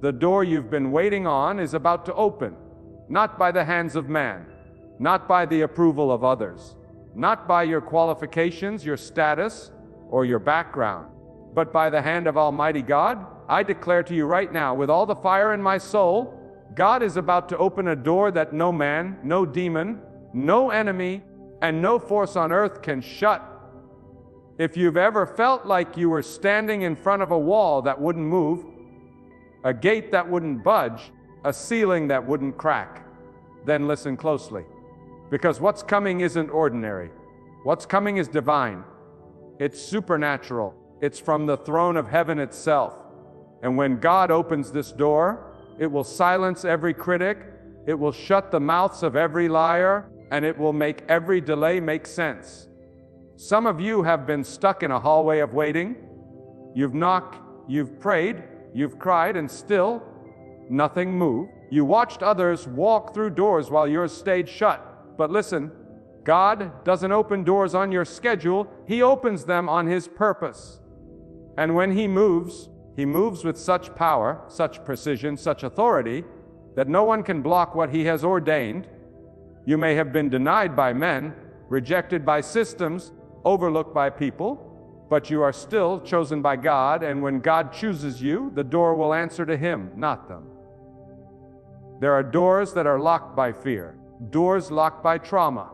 The door you've been waiting on is about to open, not by the hands of man, not by the approval of others, not by your qualifications, your status, or your background, but by the hand of Almighty God. I declare to you right now, with all the fire in my soul, God is about to open a door that no man, no demon, no enemy, and no force on earth can shut. If you've ever felt like you were standing in front of a wall that wouldn't move, a gate that wouldn't budge, a ceiling that wouldn't crack, then listen closely. Because what's coming isn't ordinary. What's coming is divine. It's supernatural. It's from the throne of heaven itself. And when God opens this door, it will silence every critic, it will shut the mouths of every liar, and it will make every delay make sense. Some of you have been stuck in a hallway of waiting. You've knocked, you've prayed, you've cried, and still nothing moved. You watched others walk through doors while yours stayed shut. But listen, God doesn't open doors on your schedule. He opens them on His purpose. And when He moves with such power, such precision, such authority, that no one can block what He has ordained. You may have been denied by men, rejected by systems, overlooked by people, but you are still chosen by God, and when God chooses you, the door will answer to Him, not them. There are doors that are locked by fear, doors locked by trauma,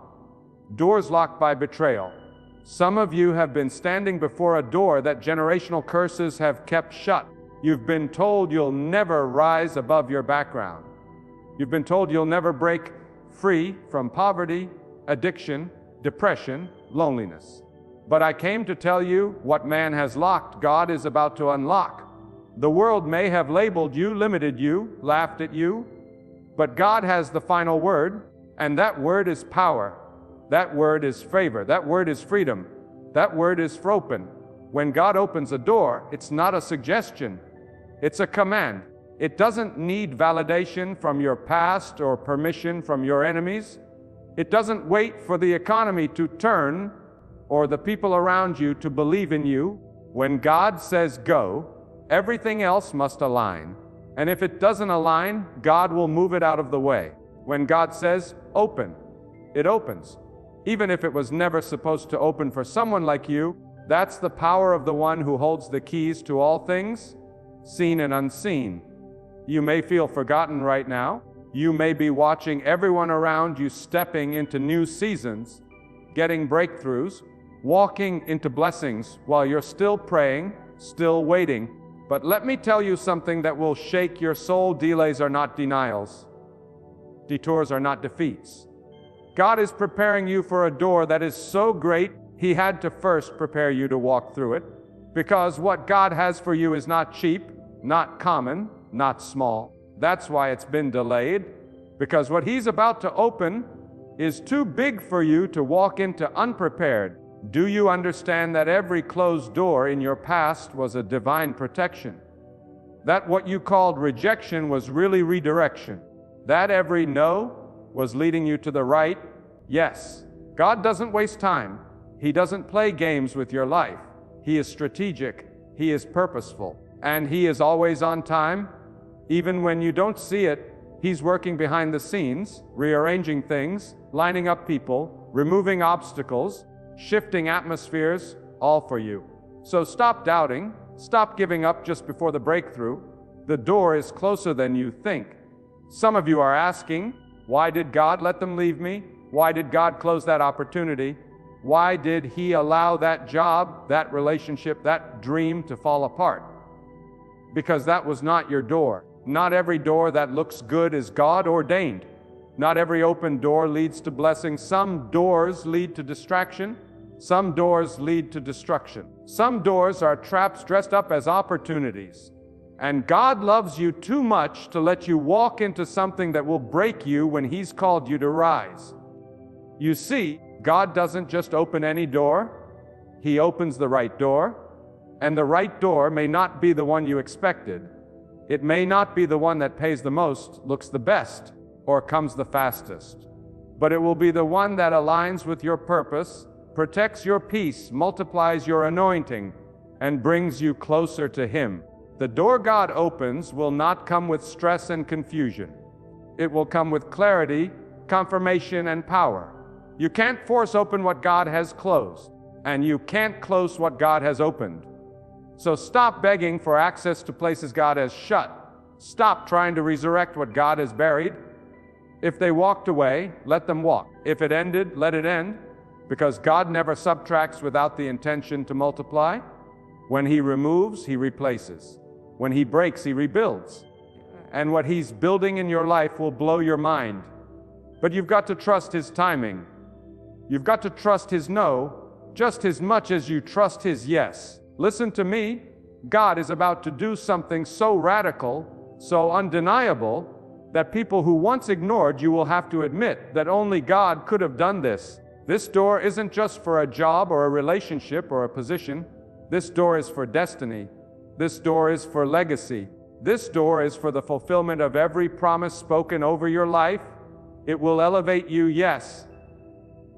doors locked by betrayal. Some of you have been standing before a door that generational curses have kept shut. You've been told you'll never rise above your background. You've been told you'll never break free from poverty, addiction, depression, loneliness. But I came to tell you, what man has locked, God is about to unlock. The world may have labeled you, limited you, laughed at you, but God has the final word, and that word is power. That word is favor. That word is freedom. That word is open. When God opens a door, it's not a suggestion. It's a command. It doesn't need validation from your past or permission from your enemies. It doesn't wait for the economy to turn or the people around you to believe in you. When God says go, everything else must align. And if it doesn't align, God will move it out of the way. When God says open, it opens. Even if it was never supposed to open for someone like you, that's the power of the one who holds the keys to all things, seen and unseen. You may feel forgotten right now. You may be watching everyone around you stepping into new seasons, getting breakthroughs, walking into blessings while you're still praying, still waiting. But let me tell you something that will shake your soul. Delays are not denials. Detours are not defeats. God is preparing you for a door that is so great, He had to first prepare you to walk through it. Because what God has for you is not cheap, not common, not small. That's why it's been delayed. Because what He's about to open is too big for you to walk into unprepared. Do you understand that every closed door in your past was a divine protection? That what you called rejection was really redirection. That every no was leading you to the right? Yes. God doesn't waste time. He doesn't play games with your life. He is strategic. He is purposeful. And He is always on time. Even when you don't see it, He's working behind the scenes, rearranging things, lining up people, removing obstacles, shifting atmospheres, all for you. So stop doubting. Stop giving up just before the breakthrough. The door is closer than you think. Some of you are asking, why did God let them leave me? Why did God close that opportunity? Why did He allow that job, that relationship, that dream to fall apart? Because that was not your door. Not every door that looks good is God ordained. Not every open door leads to blessing. Some doors lead to distraction. Some doors lead to destruction. Some doors are traps dressed up as opportunities. And God loves you too much to let you walk into something that will break you when He's called you to rise. You see, God doesn't just open any door. He opens the right door. And the right door may not be the one you expected. It may not be the one that pays the most, looks the best, or comes the fastest. But it will be the one that aligns with your purpose, protects your peace, multiplies your anointing, and brings you closer to Him. The door God opens will not come with stress and confusion. It will come with clarity, confirmation, and power. You can't force open what God has closed, and you can't close what God has opened. So stop begging for access to places God has shut. Stop trying to resurrect what God has buried. If they walked away, let them walk. If it ended, let it end, because God never subtracts without the intention to multiply. When He removes, He replaces. When He breaks, He rebuilds. And what He's building in your life will blow your mind. But you've got to trust His timing. You've got to trust His no just as much as you trust His yes. Listen to me. God is about to do something so radical, so undeniable, that people who once ignored you will have to admit that only God could have done this. This door isn't just for a job or a relationship or a position. This door is for destiny. This door is for legacy. This door is for the fulfillment of every promise spoken over your life. It will elevate you, yes.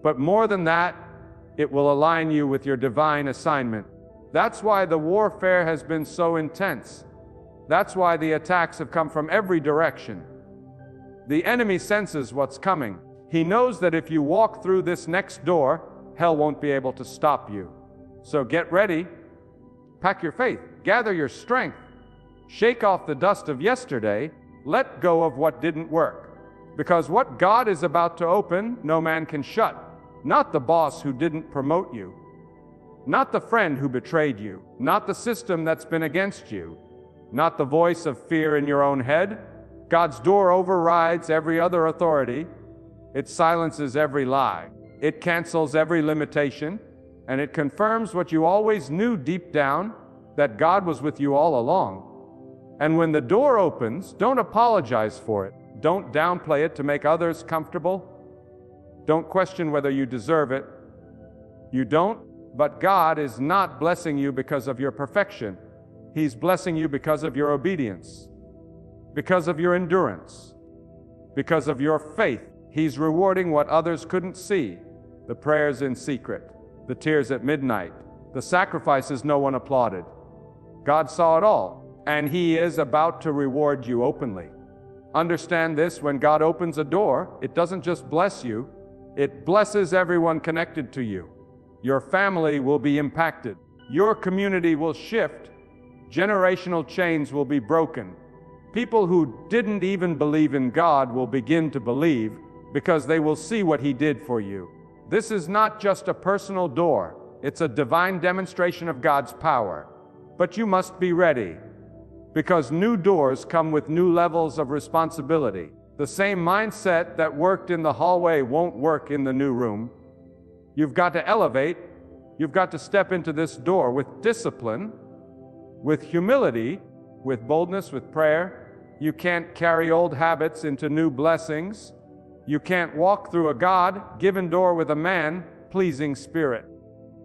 But more than that, it will align you with your divine assignment. That's why the warfare has been so intense. That's why the attacks have come from every direction. The enemy senses what's coming. He knows that if you walk through this next door, hell won't be able to stop you. So get ready. Pack your faith. Gather your strength. Shake off the dust of yesterday. Let go of what didn't work. Because what God is about to open, no man can shut. Not the boss who didn't promote you. Not the friend who betrayed you. Not the system that's been against you. Not the voice of fear in your own head. God's door overrides every other authority. It silences every lie. It cancels every limitation. And it confirms what you always knew deep down, that God was with you all along. And when the door opens, don't apologize for it. Don't downplay it to make others comfortable. Don't question whether you deserve it. You don't, but God is not blessing you because of your perfection. He's blessing you because of your obedience, because of your endurance, because of your faith. He's rewarding what others couldn't see: the prayers in secret, the tears at midnight, the sacrifices no one applauded. God saw it all, and He is about to reward you openly. Understand this: when God opens a door, it doesn't just bless you, it blesses everyone connected to you. Your family will be impacted. Your community will shift. Generational chains will be broken. People who didn't even believe in God will begin to believe, because they will see what He did for you. This is not just a personal door. It's a divine demonstration of God's power. But you must be ready, because new doors come with new levels of responsibility. The same mindset that worked in the hallway won't work in the new room. You've got to elevate. You've got to step into this door with discipline, with humility, with boldness, with prayer. You can't carry old habits into new blessings. You can't walk through a God-given door with a man-pleasing spirit.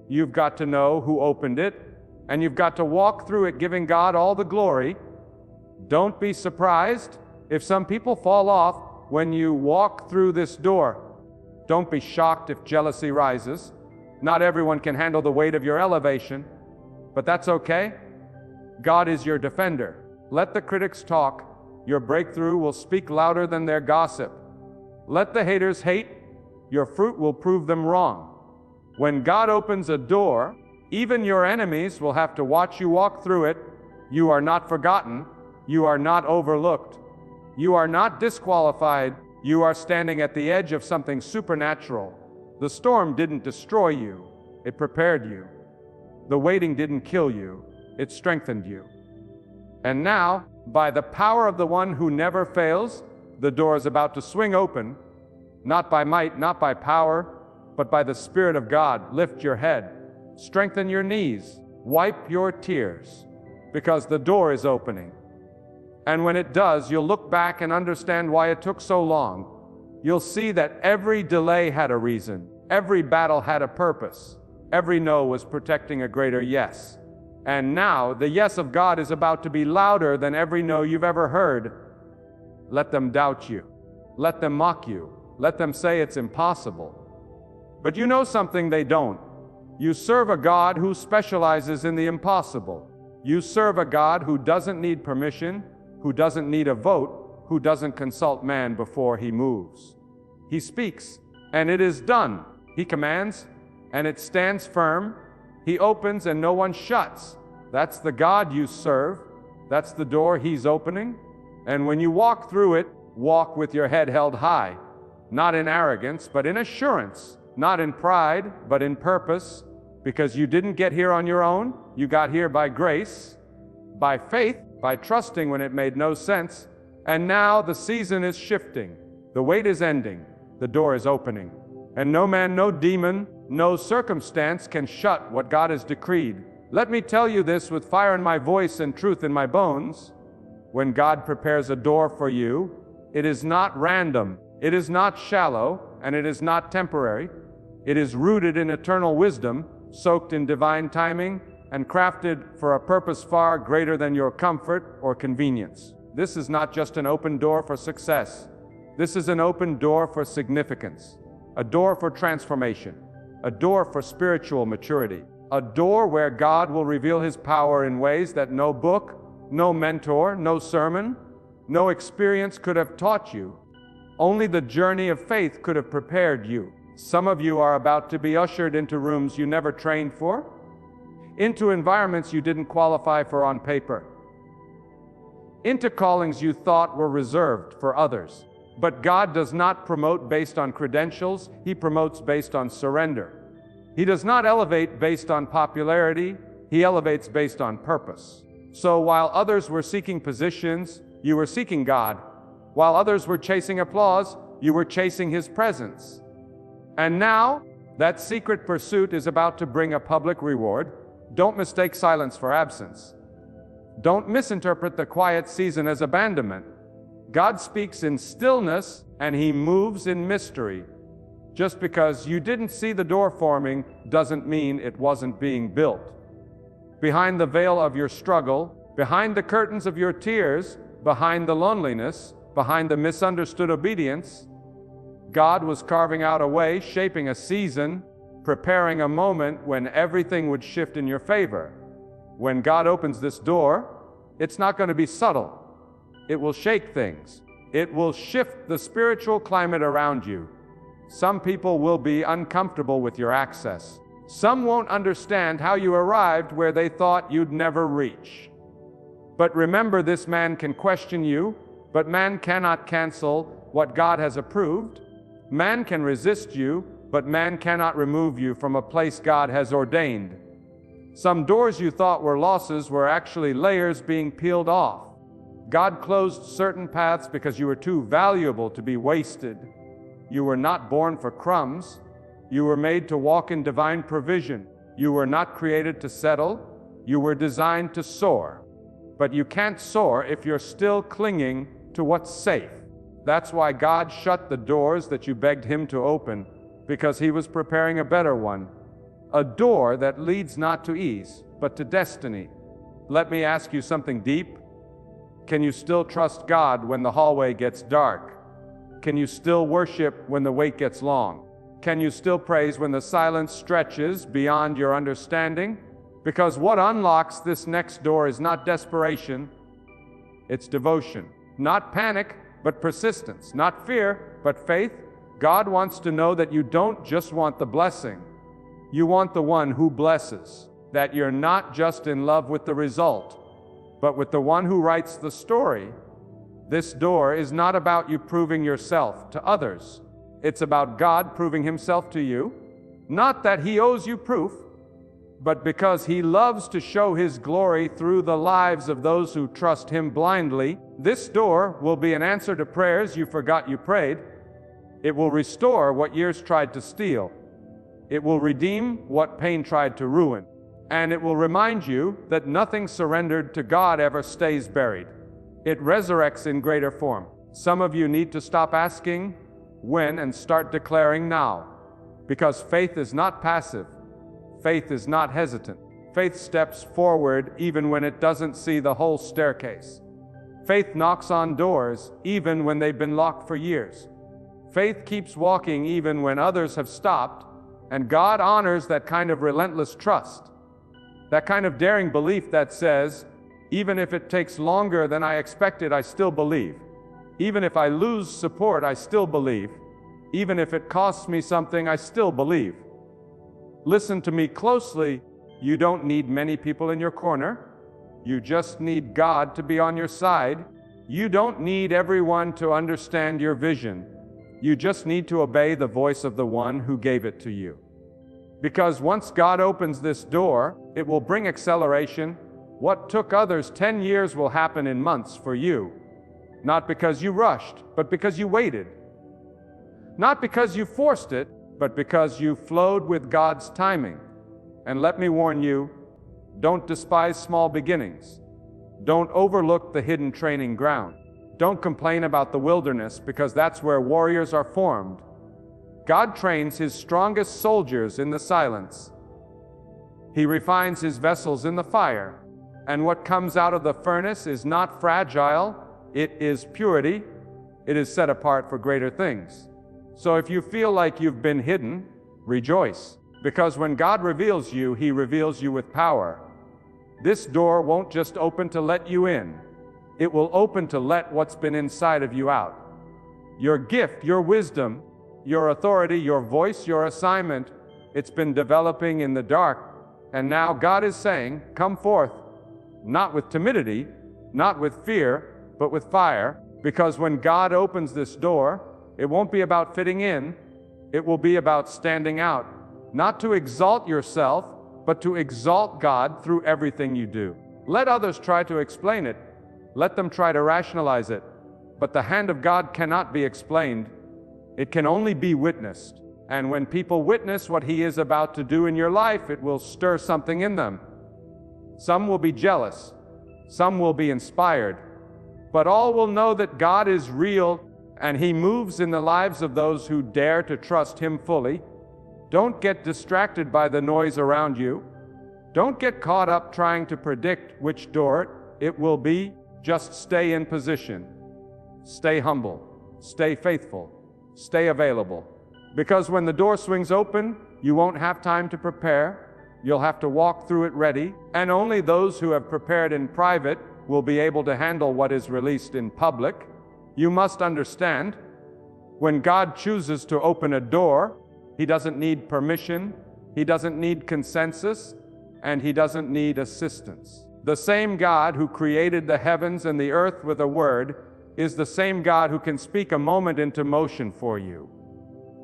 You've got to know who opened it, and you've got to walk through it giving God all the glory. Don't be surprised if some people fall off when you walk through this door. Don't be shocked if jealousy rises. Not everyone can handle the weight of your elevation, but that's okay. God is your defender. Let the critics talk. Your breakthrough will speak louder than their gossip. Let the haters hate. Your fruit will prove them wrong. When God opens a door, even your enemies will have to watch you walk through it. You are not forgotten. You are not overlooked. You are not disqualified. You are standing at the edge of something supernatural. The storm didn't destroy you. It prepared you. The waiting didn't kill you. It strengthened you. And now, by the power of the one who never fails, the door is about to swing open, not by might, not by power, but by the Spirit of God. Lift your head. Strengthen your knees. Wipe your tears, because the door is opening. And when it does, you'll look back and understand why it took so long. You'll see that every delay had a reason. Every battle had a purpose. Every no was protecting a greater yes. And now, the yes of God is about to be louder than every no you've ever heard. Let them doubt you. Let them mock you. Let them say it's impossible. But you know something they don't. You serve a God who specializes in the impossible. You serve a God who doesn't need permission, who doesn't need a vote, who doesn't consult man before he moves. He speaks, and it is done. He commands, and it stands firm. He opens, and no one shuts. That's the God you serve. That's the door he's opening. And when you walk through it, walk with your head held high, not in arrogance, but in assurance, not in pride, but in purpose, because you didn't get here on your own. You got here by grace, by faith, by trusting when it made no sense. And now the season is shifting. The wait is ending. The door is opening. And no man, no demon, no circumstance can shut what God has decreed. Let me tell you this with fire in my voice and truth in my bones. When God prepares a door for you, it is not random, it is not shallow, and it is not temporary. It is rooted in eternal wisdom, soaked in divine timing, and crafted for a purpose far greater than your comfort or convenience. This is not just an open door for success. This is an open door for significance, a door for transformation, a door for spiritual maturity, a door where God will reveal his power in ways that no book, no mentor, no sermon, no experience could have taught you. Only the journey of faith could have prepared you. Some of you are about to be ushered into rooms you never trained for, into environments you didn't qualify for on paper, into callings you thought were reserved for others. But God does not promote based on credentials, he promotes based on surrender. He does not elevate based on popularity, he elevates based on purpose. So while others were seeking positions, you were seeking God. While others were chasing applause, you were chasing his presence. And now, that secret pursuit is about to bring a public reward. Don't mistake silence for absence. Don't misinterpret the quiet season as abandonment. God speaks in stillness, and he moves in mystery. Just because you didn't see the door forming doesn't mean it wasn't being built. Behind the veil of your struggle, behind the curtains of your tears, behind the loneliness, behind the misunderstood obedience, God was carving out a way, shaping a season, preparing a moment when everything would shift in your favor. When God opens this door, it's not going to be subtle. It will shake things. It will shift the spiritual climate around you. Some people will be uncomfortable with your access. Some won't understand how you arrived where they thought you'd never reach. But remember, this man can question you, but man cannot cancel what God has approved. Man can resist you, but man cannot remove you from a place God has ordained. Some doors you thought were losses were actually layers being peeled off. God closed certain paths because you were too valuable to be wasted. You were not born for crumbs. You were made to walk in divine provision. You were not created to settle. You were designed to soar. But you can't soar if you're still clinging to what's safe. That's why God shut the doors that you begged him to open, because he was preparing a better one. A door that leads not to ease, but to destiny. Let me ask you something deep. Can you still trust God when the hallway gets dark? Can you still worship when the wait gets long? Can you still praise when the silence stretches beyond your understanding? Because what unlocks this next door is not desperation, it's devotion. Not panic, but persistence. Not fear, but faith. God wants to know that you don't just want the blessing. You want the one who blesses. That you're not just in love with the result, but with the one who writes the story. This door is not about you proving yourself to others. It's about God proving himself to you. Not that he owes you proof, but because he loves to show his glory through the lives of those who trust him blindly. This door will be an answer to prayers you forgot you prayed. It will restore what years tried to steal. It will redeem what pain tried to ruin. And it will remind you that nothing surrendered to God ever stays buried. It resurrects in greater form. Some of you need to stop asking when and start declaring now. Because faith is not passive. Faith is not hesitant. Faith steps forward even when it doesn't see the whole staircase. Faith knocks on doors even when they've been locked for years. Faith keeps walking even when others have stopped, and God honors that kind of relentless trust. That kind of daring belief that says, even if it takes longer than I expected, I still believe. Even if I lose support, I still believe. Even if it costs me something, I still believe. Listen to me closely. You don't need many people in your corner. You just need God to be on your side. You don't need everyone to understand your vision. You just need to obey the voice of the one who gave it to you. Because once God opens this door, it will bring acceleration. What took others 10 years will happen in months for you. Not because you rushed, but because you waited. Not because you forced it, but because you flowed with God's timing. And let me warn you, don't despise small beginnings. Don't overlook the hidden training ground. Don't complain about the wilderness, because that's where warriors are formed. God trains His strongest soldiers in the silence. He refines His vessels in the fire. And what comes out of the furnace is not fragile, it is purity. It is set apart for greater things. So if you feel like you've been hidden, rejoice. Because when God reveals you, He reveals you with power. This door won't just open to let you in. It will open to let what's been inside of you out. Your gift, your wisdom, your authority, your voice, your assignment, it's been developing in the dark. And now God is saying, come forth. Not with timidity, not with fear, but with fire. Because when God opens this door, it won't be about fitting in. It will be about standing out. Not to exalt yourself, but to exalt God through everything you do. Let others try to explain it. Let them try to rationalize it. But the hand of God cannot be explained. It can only be witnessed. And when people witness what He is about to do in your life, it will stir something in them. Some will be jealous. Some will be inspired. But all will know that God is real, and He moves in the lives of those who dare to trust Him fully. Don't get distracted by the noise around you. Don't get caught up trying to predict which door it will be. Just stay in position. Stay humble. Stay faithful. Stay available. Because when the door swings open, you won't have time to prepare. You'll have to walk through it ready. And only those who have prepared in private will be able to handle what is released in public. You must understand, when God chooses to open a door, He doesn't need permission, He doesn't need consensus, and He doesn't need assistance. The same God who created the heavens and the earth with a word is the same God who can speak a moment into motion for you.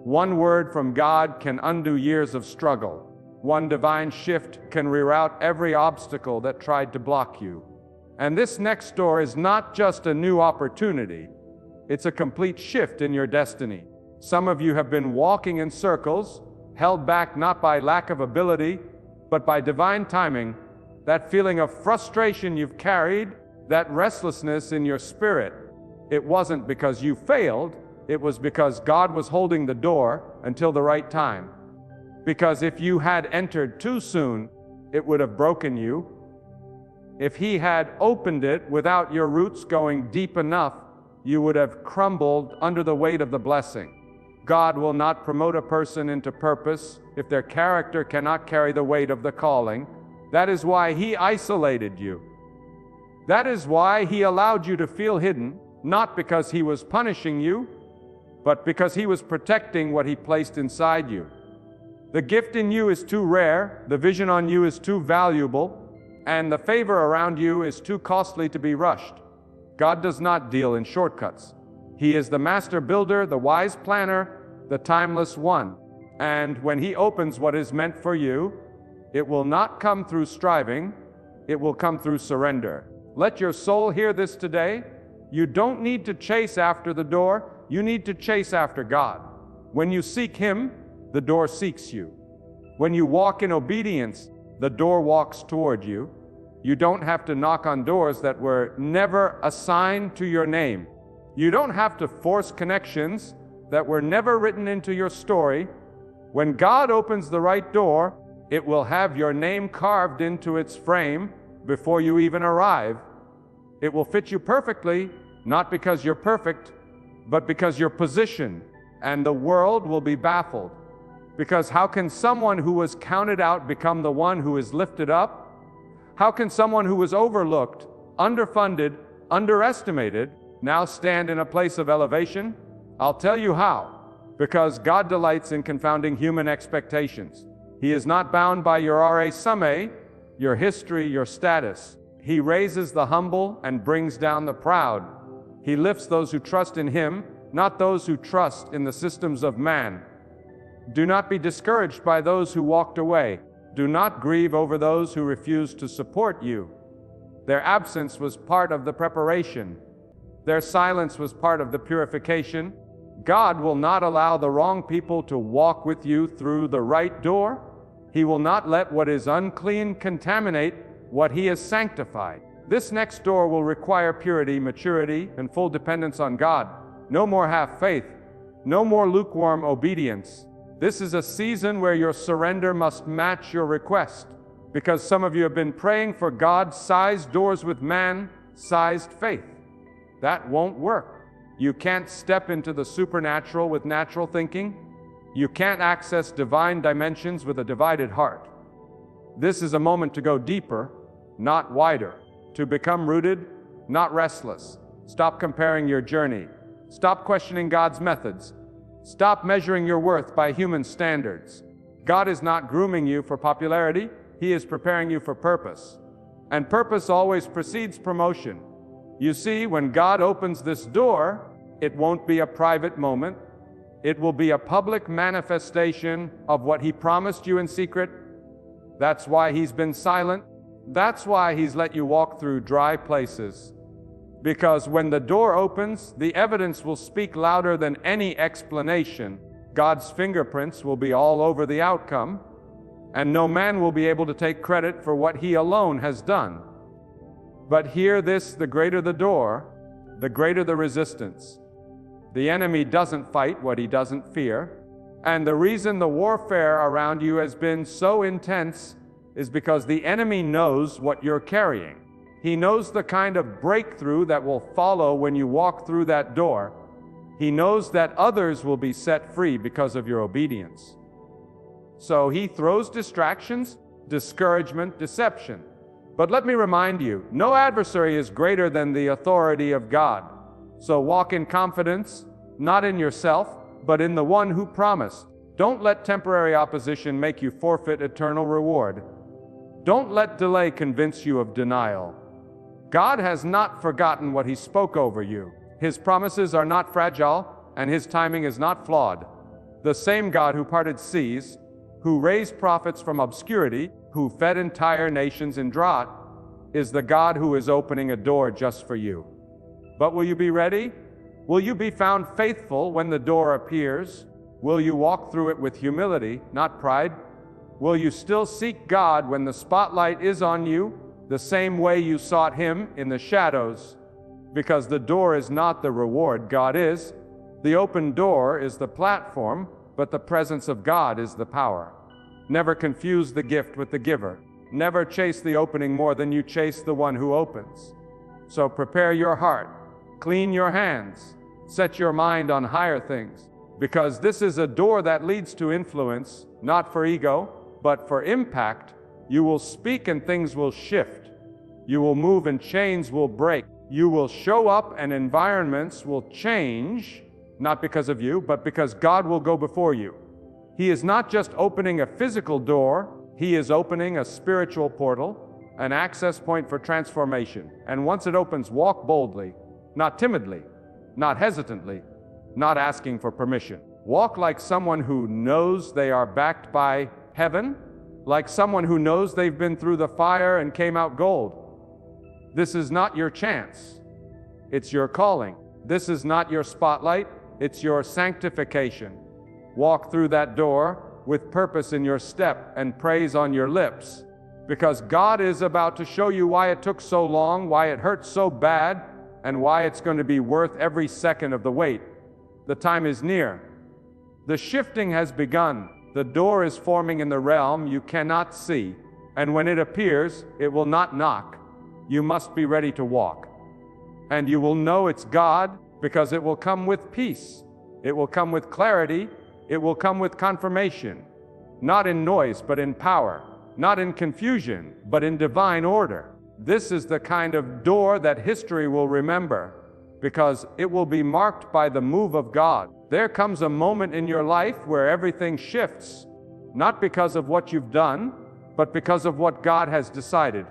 One word from God can undo years of struggle. One divine shift can reroute every obstacle that tried to block you. And this next door is not just a new opportunity, it's a complete shift in your destiny. Some of you have been walking in circles, held back not by lack of ability, but by divine timing. That feeling of frustration you've carried, that restlessness in your spirit, it wasn't because you failed, it was because God was holding the door until the right time. Because if you had entered too soon, it would have broken you. If He had opened it without your roots going deep enough, you would have crumbled under the weight of the blessing. God will not promote a person into purpose if their character cannot carry the weight of the calling. That is why He isolated you. That is why He allowed you to feel hidden, not because He was punishing you, but because He was protecting what He placed inside you. The gift in you is too rare, the vision on you is too valuable, and the favor around you is too costly to be rushed. God does not deal in shortcuts. He is the master builder, the wise planner, the timeless one. And when He opens what is meant for you, it will not come through striving, it will come through surrender. Let your soul hear this today. You don't need to chase after the door, you need to chase after God. When you seek Him, the door seeks you. When you walk in obedience, the door walks toward you. You don't have to knock on doors that were never assigned to your name. You don't have to force connections that were never written into your story. When God opens the right door, it will have your name carved into its frame before you even arrive. It will fit you perfectly, not because you're perfect, but because you're positioned, and the world will be baffled. Because how can someone who was counted out become the one who is lifted up? How can someone who was overlooked, underfunded, underestimated, now stand in a place of elevation? I'll tell you how. Because God delights in confounding human expectations. He is not bound by your RA your history, your status. He raises the humble and brings down the proud. He lifts those who trust in Him, not those who trust in the systems of man. Do not be discouraged by those who walked away. Do not grieve over those who refused to support you. Their absence was part of the preparation. Their silence was part of the purification. God will not allow the wrong people to walk with you through the right door. He will not let what is unclean contaminate what He has sanctified. This next door will require purity, maturity, and full dependence on God. No more half faith. No more lukewarm obedience. This is a season where your surrender must match your request, because some of you have been praying for God-sized doors with man-sized faith. That won't work. You can't step into the supernatural with natural thinking. You can't access divine dimensions with a divided heart. This is a moment to go deeper, not wider. To become rooted, not restless. Stop comparing your journey. Stop questioning God's methods. Stop measuring your worth by human standards. God is not grooming you for popularity. He is preparing you for purpose. And purpose always precedes promotion. You see, when God opens this door, it won't be a private moment. It will be a public manifestation of what He promised you in secret. That's why He's been silent. That's why He's let you walk through dry places. Because when the door opens, the evidence will speak louder than any explanation. God's fingerprints will be all over the outcome, and no man will be able to take credit for what He alone has done. But hear this, the greater the door, the greater the resistance. The enemy doesn't fight what he doesn't fear, and the reason the warfare around you has been so intense is because the enemy knows what you're carrying. He knows the kind of breakthrough that will follow when you walk through that door. He knows that others will be set free because of your obedience. So he throws distractions, discouragement, deception. But let me remind you, no adversary is greater than the authority of God. So walk in confidence, not in yourself, but in the one who promised. Don't let temporary opposition make you forfeit eternal reward. Don't let delay convince you of denial. God has not forgotten what He spoke over you. His promises are not fragile, and His timing is not flawed. The same God who parted seas, who raised prophets from obscurity, who fed entire nations in drought, is the God who is opening a door just for you. But will you be ready? Will you be found faithful when the door appears? Will you walk through it with humility, not pride? Will you still seek God when the spotlight is on you, the same way you sought Him in the shadows? Because the door is not the reward, God is. The open door is the platform, but the presence of God is the power. Never confuse the gift with the giver. Never chase the opening more than you chase the one who opens. So prepare your heart, clean your hands, set your mind on higher things, because this is a door that leads to influence, not for ego, but for impact. You will speak and things will shift. You will move and chains will break. You will show up and environments will change, not because of you, but because God will go before you. He is not just opening a physical door, He is opening a spiritual portal, an access point for transformation. And once it opens, walk boldly, not timidly, not hesitantly, not asking for permission. Walk like someone who knows they are backed by heaven, like someone who knows they've been through the fire and came out gold. This is not your chance. It's your calling. This is not your spotlight. It's your sanctification. Walk through that door with purpose in your step and praise on your lips, because God is about to show you why it took so long, why it hurt so bad, and why it's going to be worth every second of the wait. The time is near. The shifting has begun. The door is forming in the realm you cannot see, and when it appears, it will not knock. You must be ready to walk. And you will know it's God, because it will come with peace. It will come with clarity. It will come with confirmation. Not in noise, but in power. not in confusion, but in divine order. This is the kind of door that history will remember, because it will be marked by the move of God. There comes a moment in your life where everything shifts, not because of what you've done, but because of what God has decided.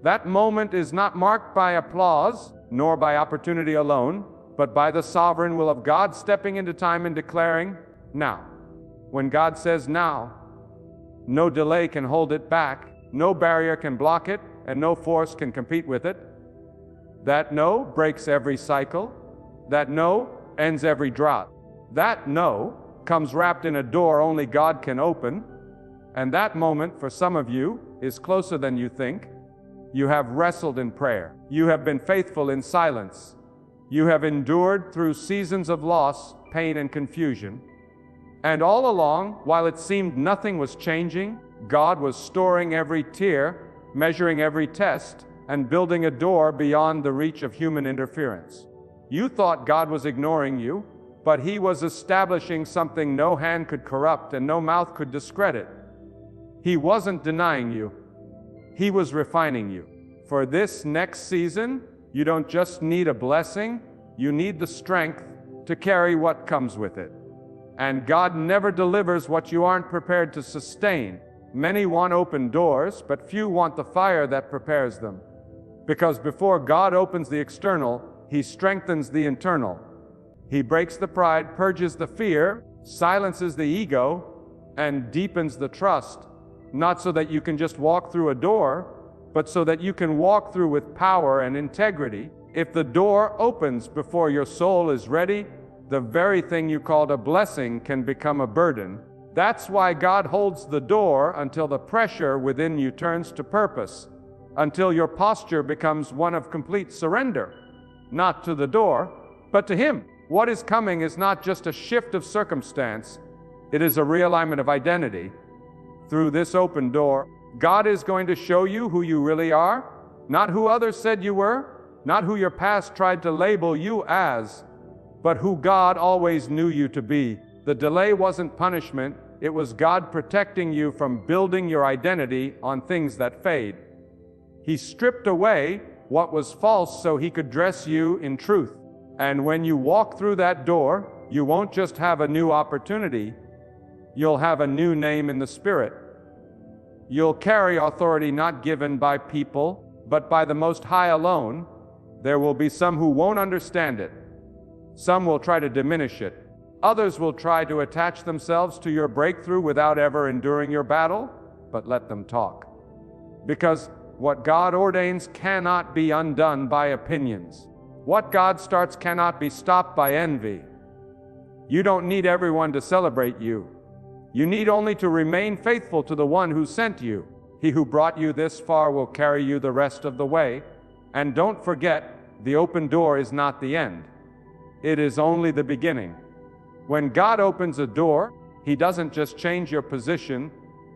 That moment is not marked by applause, nor by opportunity alone, but by the sovereign will of God stepping into time and declaring, now. When God says now, no delay can hold it back, no barrier can block it, and no force can compete with it. That no breaks every cycle. That no ends every drought. That no comes wrapped in a door only God can open. And that moment, for some of you, is closer than you think. You have wrestled in prayer. You have been faithful in silence. You have endured through seasons of loss, pain, and confusion. And all along, while it seemed nothing was changing, God was storing every tear, measuring every test, and building a door beyond the reach of human interference. You thought God was ignoring you, but He was establishing something no hand could corrupt and no mouth could discredit. He wasn't denying you. He was refining you. For this next season, you don't just need a blessing, you need the strength to carry what comes with it. And God never delivers what you aren't prepared to sustain. Many want open doors, but few want the fire that prepares them. Because before God opens the external, He strengthens the internal. He breaks the pride, purges the fear, silences the ego, and deepens the trust. Not so that you can just walk through a door, but so that you can walk through with power and integrity. If the door opens before your soul is ready, the very thing you called a blessing can become a burden. That's why God holds the door until the pressure within you turns to purpose, until your posture becomes one of complete surrender, not to the door, but to Him. What is coming is not just a shift of circumstance, it is a realignment of identity. Through this open door, God is going to show you who you really are, not who others said you were, not who your past tried to label you as, but who God always knew you to be. The delay wasn't punishment, it was God protecting you from building your identity on things that fade. He stripped away what was false so He could dress you in truth. And when you walk through that door, you won't just have a new opportunity, you'll have a new name in the Spirit. You'll carry authority not given by people, but by the Most High alone. There will be some who won't understand it. Some will try to diminish it. Others will try to attach themselves to your breakthrough without ever enduring your battle, but let them talk. Because what God ordains cannot be undone by opinions. What God starts cannot be stopped by envy. You don't need everyone to celebrate you. You need only to remain faithful to the one who sent you. He who brought you this far will carry you the rest of the way. And don't forget, the open door is not the end. It is only the beginning. When God opens a door, He doesn't just change your position,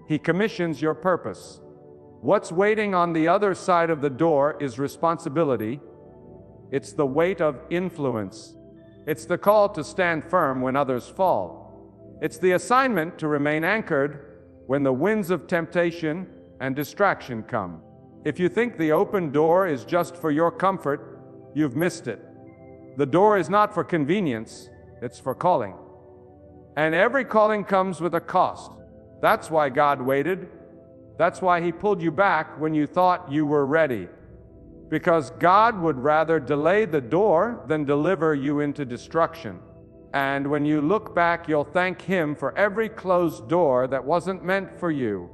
He commissions your purpose. What's waiting on the other side of the door is responsibility. It's the weight of influence. It's the call to stand firm when others fall. It's the assignment to remain anchored when the winds of temptation and distraction come. If you think the open door is just for your comfort, you've missed it. The door is not for convenience, it's for calling. And every calling comes with a cost. That's why God waited. That's why He pulled you back when you thought you were ready. Because God would rather delay the door than deliver you into destruction. And when you look back, you'll thank Him for every closed door that wasn't meant for you.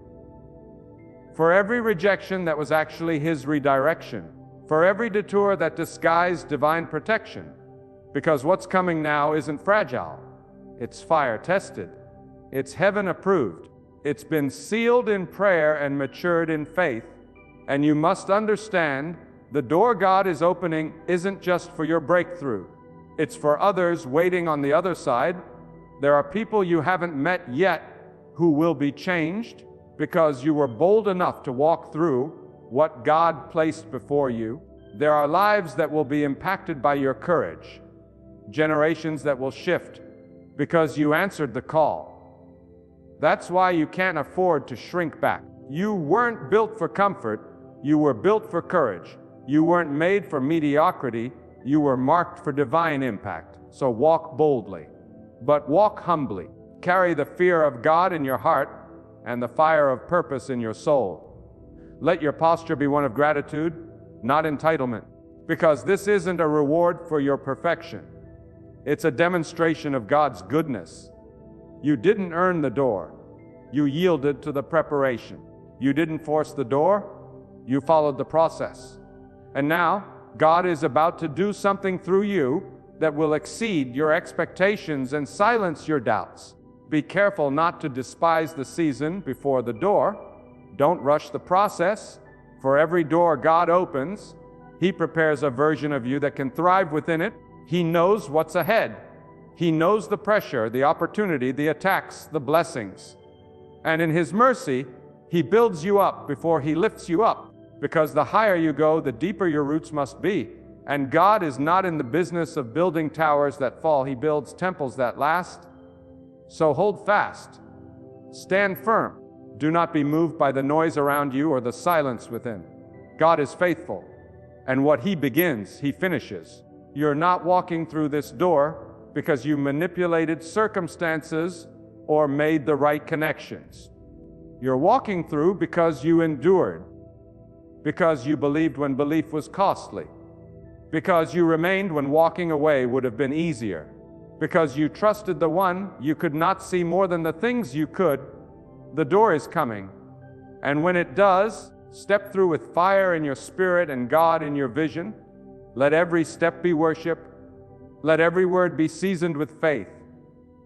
For every rejection that was actually His redirection. For every detour that disguised divine protection. Because what's coming now isn't fragile. It's fire tested. It's heaven approved. It's been sealed in prayer and matured in faith. And you must understand, the door God is opening isn't just for your breakthrough. It's for others waiting on the other side. There are people you haven't met yet who will be changed because you were bold enough to walk through what God placed before you. There are lives that will be impacted by your courage. Generations that will shift because you answered the call. That's why you can't afford to shrink back. You weren't built for comfort, you were built for courage. You weren't made for mediocrity, you were marked for divine impact. So walk boldly, but walk humbly. Carry the fear of God in your heart and the fire of purpose in your soul. Let your posture be one of gratitude, not entitlement, because this isn't a reward for your perfection. It's a demonstration of God's goodness. You didn't earn the door. You yielded to the preparation. You didn't force the door. You followed the process. And now, God is about to do something through you that will exceed your expectations and silence your doubts. Be careful not to despise the season before the door. Don't rush the process. For every door God opens, He prepares a version of you that can thrive within it. He knows what's ahead. He knows the pressure, the opportunity, the attacks, the blessings. And in His mercy, He builds you up before He lifts you up. Because the higher you go, the deeper your roots must be. And God is not in the business of building towers that fall. He builds temples that last. So hold fast. Stand firm. Do not be moved by the noise around you or the silence within. God is faithful. And what He begins, He finishes. You're not walking through this door because you manipulated circumstances or made the right connections. You're walking through because you endured. Because you believed when belief was costly. Because you remained when walking away would have been easier. Because you trusted the one you could not see more than the things you could. The door is coming. And when it does, step through with fire in your spirit and God in your vision. Let every step be worship. Let every word be seasoned with faith.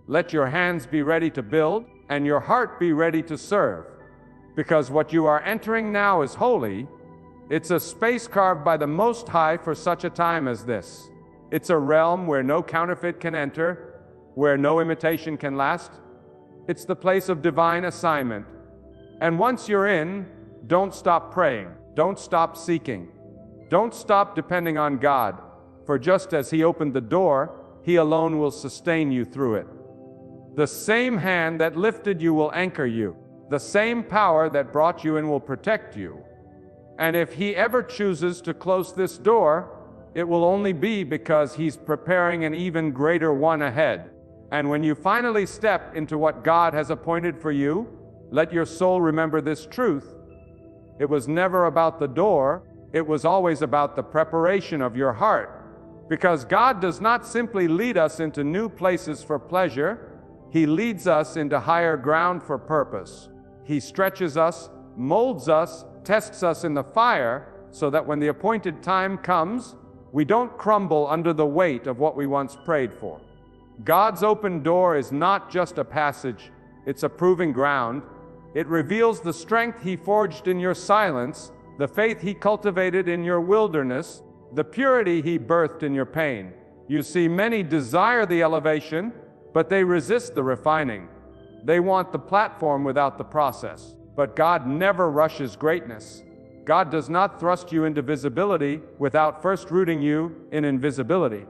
Let your hands be ready to build and your heart be ready to serve. Because what you are entering now is holy. It's a space carved by the Most High for such a time as this. It's a realm where no counterfeit can enter, where no imitation can last. It's the place of divine assignment. And once you're in, don't stop praying. Don't stop seeking. Don't stop depending on God. For just as He opened the door, He alone will sustain you through it. The same hand that lifted you will anchor you. The same power that brought you in will protect you. And if He ever chooses to close this door, it will only be because He's preparing an even greater one ahead. And when you finally step into what God has appointed for you, let your soul remember this truth. It was never about the door, it was always about the preparation of your heart. Because God does not simply lead us into new places for pleasure, He leads us into higher ground for purpose. He stretches us, molds us, tests us in the fire, so that when the appointed time comes, we don't crumble under the weight of what we once prayed for. God's open door is not just a passage, it's a proving ground. It reveals the strength He forged in your silence, the faith He cultivated in your wilderness, the purity He birthed in your pain. You see, many desire the elevation, but they resist the refining. They want the platform without the process. But God never rushes greatness. God does not thrust you into visibility without first rooting you in invisibility.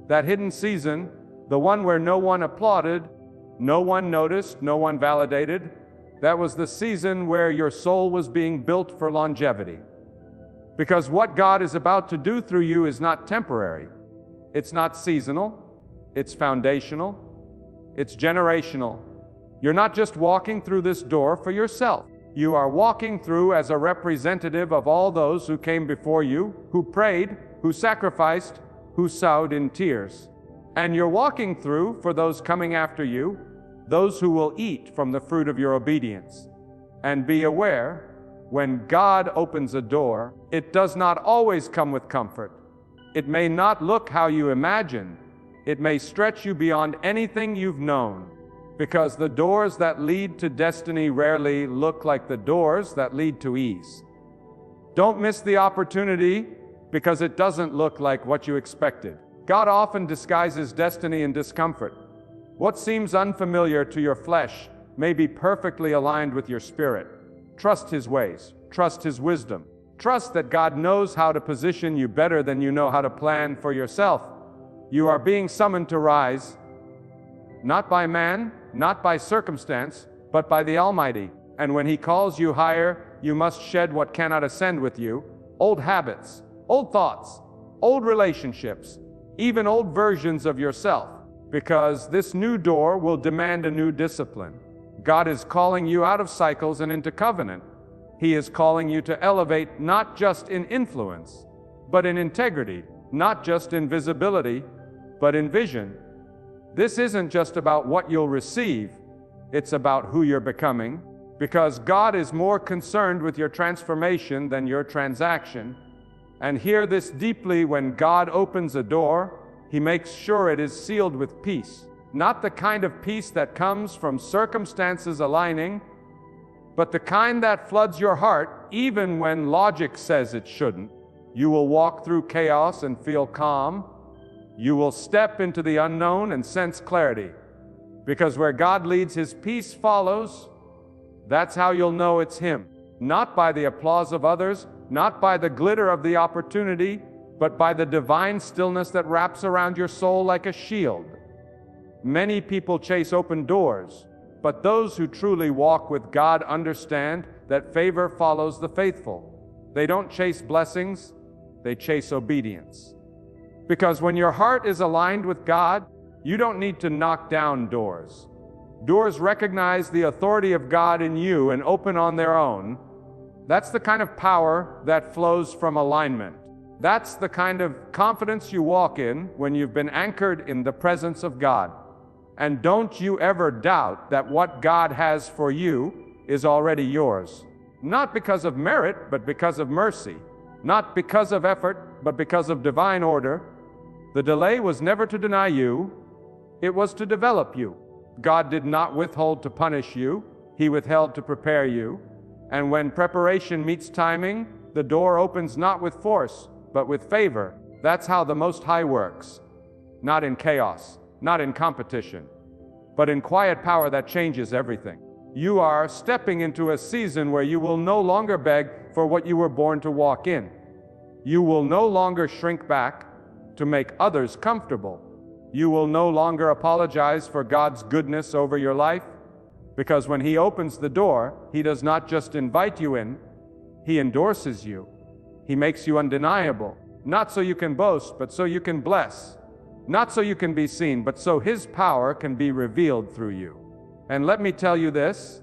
That hidden season, the one where no one applauded, no one noticed, no one validated, that was the season where your soul was being built for longevity. Because what God is about to do through you is not temporary. It's not seasonal. It's foundational. It's generational. You're not just walking through this door for yourself. You are walking through as a representative of all those who came before you, who prayed, who sacrificed, who sowed in tears. And you're walking through for those coming after you, those who will eat from the fruit of your obedience. And be aware, when God opens a door, it does not always come with comfort. It may not look how you imagine. It may stretch you beyond anything you've known. Because the doors that lead to destiny rarely look like the doors that lead to ease. Don't miss the opportunity because it doesn't look like what you expected. God often disguises destiny in discomfort. What seems unfamiliar to your flesh may be perfectly aligned with your spirit. Trust His ways. Trust His wisdom. Trust that God knows how to position you better than you know how to plan for yourself. You are being summoned to rise, not by man, not by circumstance, but by the Almighty. And when He calls you higher, you must shed what cannot ascend with you: old habits, old thoughts, old relationships, even old versions of yourself, because this new door will demand a new discipline. God is calling you out of cycles and into covenant. He is calling you to elevate not just in influence, but in integrity, not just in visibility, but in vision. This isn't just about what you'll receive, it's about who you're becoming, because God is more concerned with your transformation than your transaction. And hear this deeply: when God opens a door, He makes sure it is sealed with peace. Not the kind of peace that comes from circumstances aligning, but the kind that floods your heart even when logic says it shouldn't. You will walk through chaos and feel calm. You will step into the unknown and sense clarity. Because where God leads, His peace follows. That's how you'll know it's Him. Not by the applause of others, not by the glitter of the opportunity, but by the divine stillness that wraps around your soul like a shield. Many people chase open doors, but those who truly walk with God understand that favor follows the faithful. They don't chase blessings, they chase obedience. Because when your heart is aligned with God, you don't need to knock down doors. Doors recognize the authority of God in you and open on their own. That's the kind of power that flows from alignment. That's the kind of confidence you walk in when you've been anchored in the presence of God. And don't you ever doubt that what God has for you is already yours. Not because of merit, but because of mercy. Not because of effort, but because of divine order. The delay was never to deny you, it was to develop you. God did not withhold to punish you, He withheld to prepare you. And when preparation meets timing, the door opens not with force, but with favor. That's how the Most High works. Not in chaos, not in competition, but in quiet power that changes everything. You are stepping into a season where you will no longer beg for what you were born to walk in. You will no longer shrink back to make others comfortable. You will no longer apologize for God's goodness over your life, because when He opens the door, He does not just invite you in, He endorses you. He makes you undeniable, not so you can boast, but so you can bless. Not so you can be seen, but so His power can be revealed through you. And let me tell you this: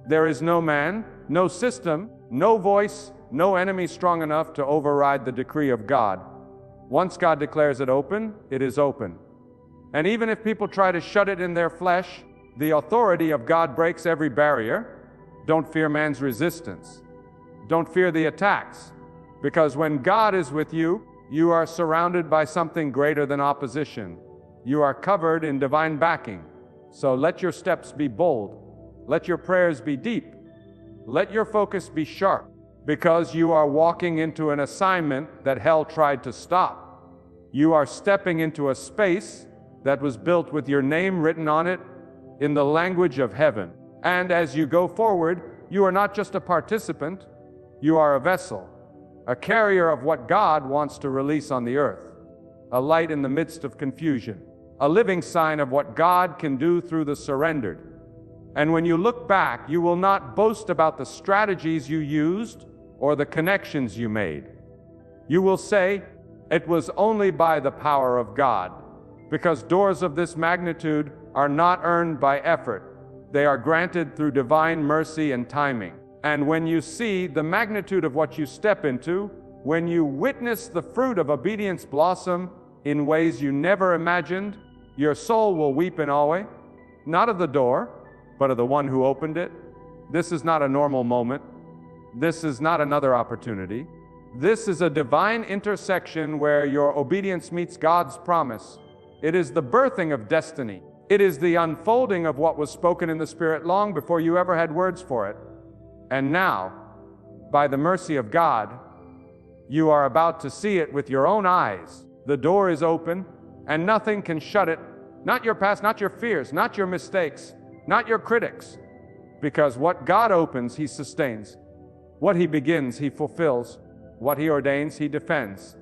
there is no man, no system, no voice, no enemy strong enough to override the decree of God. Once God declares it open, it is open. And even if people try to shut it in their flesh, the authority of God breaks every barrier. Don't fear man's resistance. Don't fear the attacks. Because when God is with you, you are surrounded by something greater than opposition. You are covered in divine backing. So let your steps be bold. Let your prayers be deep. Let your focus be sharp. Because you are walking into an assignment that hell tried to stop. You are stepping into a space that was built with your name written on it in the language of heaven. And as you go forward, you are not just a participant, you are a vessel, a carrier of what God wants to release on the earth, a light in the midst of confusion, a living sign of what God can do through the surrendered. And when you look back, you will not boast about the strategies you used or the connections you made. You will say, it was only by the power of God, because doors of this magnitude are not earned by effort. They are granted through divine mercy and timing. And when you see the magnitude of what you step into, when you witness the fruit of obedience blossom in ways you never imagined, your soul will weep in awe, not of the door, but of the one who opened it. This is not a normal moment. This is not another opportunity. This is a divine intersection where your obedience meets God's promise. It is the birthing of destiny. It is the unfolding of what was spoken in the Spirit long before you ever had words for it. And now, by the mercy of God, you are about to see it with your own eyes. The door is open, and nothing can shut it. Not your past, not your fears, not your mistakes, not your critics. Because what God opens, He sustains. What He begins, He fulfills. What He ordains, He defends.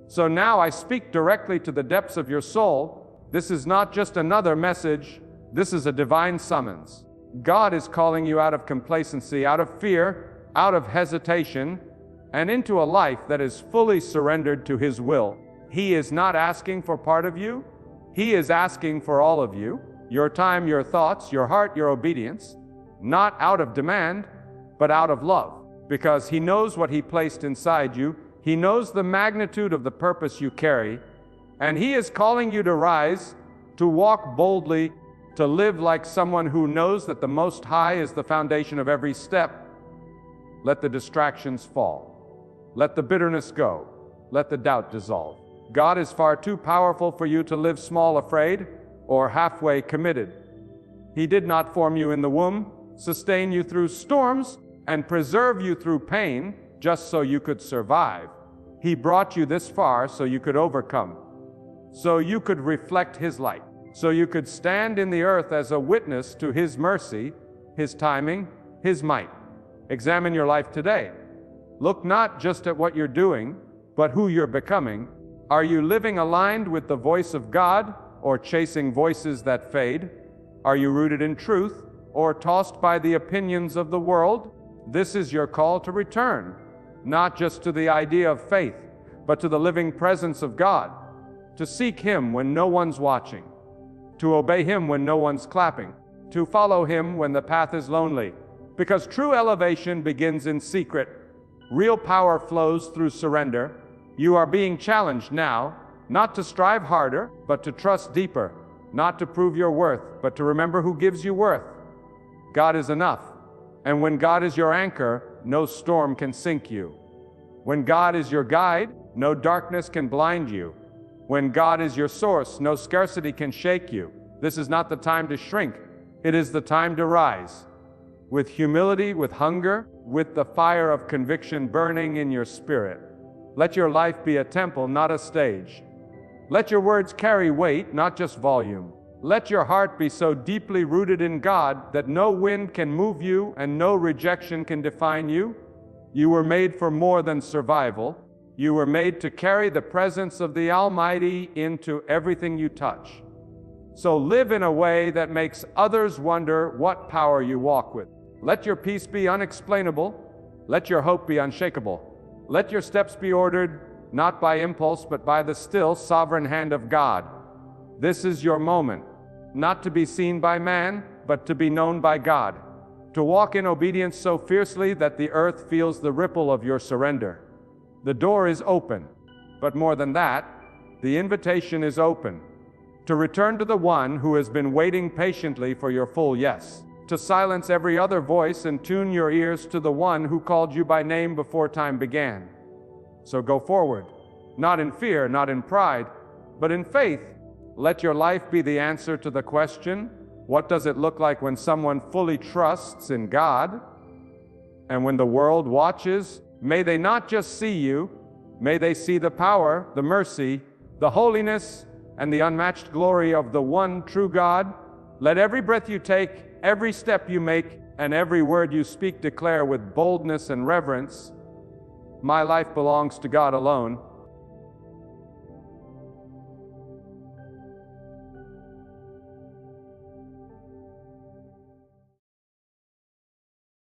So now I speak directly to the depths of your soul. This is not just another message. This is a divine summons. God is calling you out of complacency, out of fear, out of hesitation, and into a life that is fully surrendered to His will. He is not asking for part of you. He is asking for all of you. Your time, your thoughts, your heart, your obedience. Not out of demand, but out of love. Because He knows what He placed inside you. He knows the magnitude of the purpose you carry. And He is calling you to rise, to walk boldly, to live like someone who knows that the Most High is the foundation of every step. Let the distractions fall. Let the bitterness go. Let the doubt dissolve. God is far too powerful for you to live small, afraid, or halfway committed. He did not form you in the womb, sustain you through storms, and preserve you through pain just so you could survive. He brought you this far so you could overcome, so you could reflect His light, so you could stand in the earth as a witness to His mercy, His timing, His might. Examine your life today. Look not just at what you're doing, but who you're becoming. Are you living aligned with the voice of God, or chasing voices that fade? Are you rooted in truth, or tossed by the opinions of the world? This is your call to return, not just to the idea of faith, but to the living presence of God, to seek Him when no one's watching, to obey Him when no one's clapping, to follow Him when the path is lonely. Because true elevation begins in secret. Real power flows through surrender. You are being challenged now, not to strive harder, but to trust deeper, not to prove your worth, but to remember who gives you worth. God is enough. And when God is your anchor, no storm can sink you. When God is your guide, no darkness can blind you. When God is your source, no scarcity can shake you. This is not the time to shrink. It is the time to rise. With humility, with hunger, with the fire of conviction burning in your spirit. Let your life be a temple, not a stage. Let your words carry weight, not just volume. Let your heart be so deeply rooted in God that no wind can move you and no rejection can define you. You were made for more than survival. You were made to carry the presence of the Almighty into everything you touch. So live in a way that makes others wonder what power you walk with. Let your peace be unexplainable. Let your hope be unshakable. Let your steps be ordered, not by impulse, but by the still, sovereign hand of God. This is your moment, not to be seen by man, but to be known by God. To walk in obedience so fiercely that the earth feels the ripple of your surrender. The door is open, but more than that, the invitation is open. To return to the one who has been waiting patiently for your full yes. To silence every other voice and tune your ears to the one who called you by name before time began. So go forward, not in fear, not in pride, but in faith. Let your life be the answer to the question, what does it look like when someone fully trusts in God? And when the world watches, may they not just see you, may they see the power, the mercy, the holiness, and the unmatched glory of the one true God. Let every breath you take, every step you make, and every word you speak declare with boldness and reverence, my life belongs to God alone.